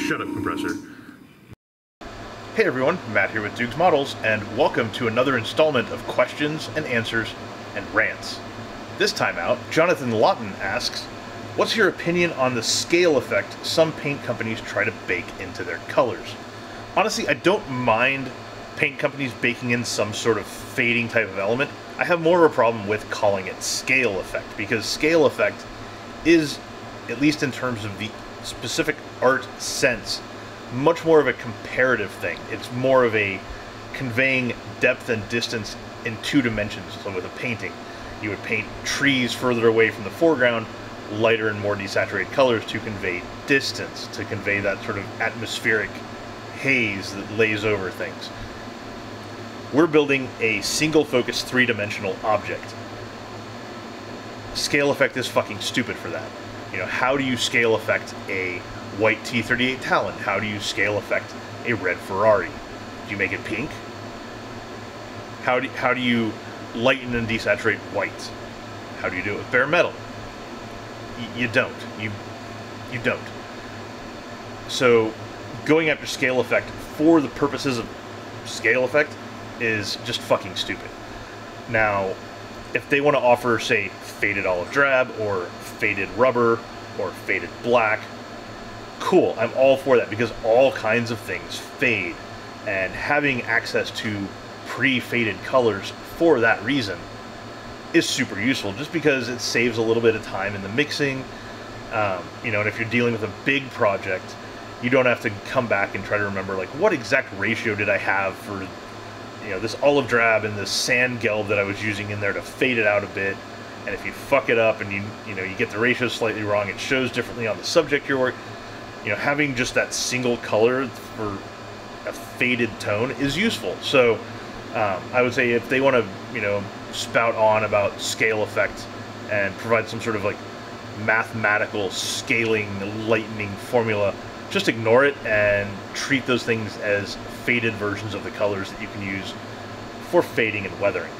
Shut up, compressor. Hey everyone, Matt here with Dukes Models, and welcome to another installment of Questions and Answers and Rants. This time out, Jonathan Lotton asks, what's your opinion on the scale effect some paint companies try to bake into their colors? Honestly, I don't mind paint companies baking in some sort of fading type of element. I have more of a problem with calling it scale effect, because scale effect is, at least in terms of the specific art sense, much more of a comparative thing. It's more of a conveying depth and distance in two dimensions. So with a painting, you would paint trees further away from the foreground, lighter and more desaturated colors to convey distance, to convey that sort of atmospheric haze that lays over things. We're building a single focus three-dimensional object. Scale effect is fucking stupid for that. You know, how do you scale effect a white T-38 Talon? How do you scale effect a red Ferrari? Do you make it pink? How do you lighten and desaturate white? How do you do it with bare metal? You don't. You don't. So going after scale effect for the purposes of scale effect is just fucking stupid. Now, if they want to offer, say, faded olive drab or faded rubber or faded black, cool, I'm all for that, because all kinds of things fade, and having access to pre-faded colors for that reason is super useful, just because it saves a little bit of time in the mixing. You know, and if you're dealing with a big project, you don't have to come back and try to remember, like, what exact ratio did I have for, you know, this olive drab and this sand gelb that I was using in there to fade it out a bit. And if you fuck it up and you get the ratio slightly wrong, it shows differently on the subject you're working. You know, having just that single color for a faded tone is useful. So I would say if they want to, spout on about scale effect and provide some sort of like mathematical scaling, lightening formula, just ignore it and treat those things as faded versions of the colors that you can use for fading and weathering.